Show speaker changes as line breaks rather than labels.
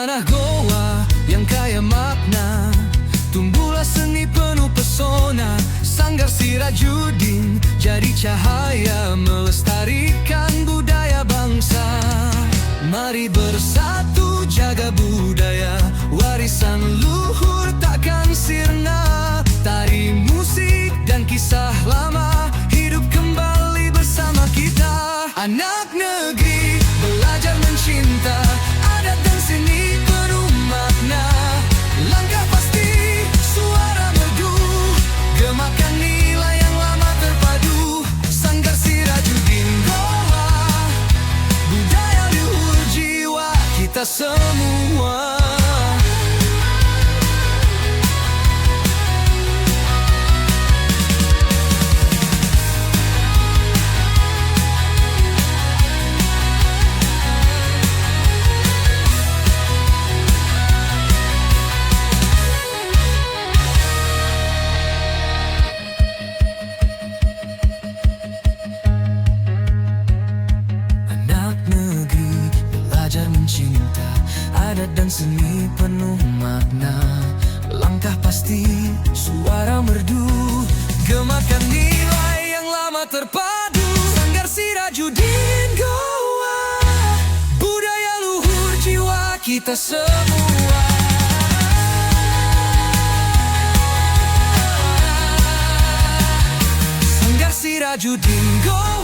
tanah Goa yang kaya makna, tumbuhlah seni penuh pesona. Sanggar Sirajudin jadi cahaya melestarikan budaya bangsa. Mari bersatu jaga budaya, warisan luhur takkan sirna. Tari, musik, dan kisah lama hidup kembali bersama kita. Anak negeri belajar mencinta adat dan seni penuh makna. Langkah pasti, suara merdu, gemakan nilai yang lama terpadu. Sanggar Sirajudin Goa, budaya luhur jiwa kita semua. Mencinta adat dan seni penuh makna. Langkah pasti, suara merdu, gemakan nilai yang lama terpadu. Sanggar Sirajudin Goa, budaya luhur jiwa kita semua. Sanggar Sirajudin Goa.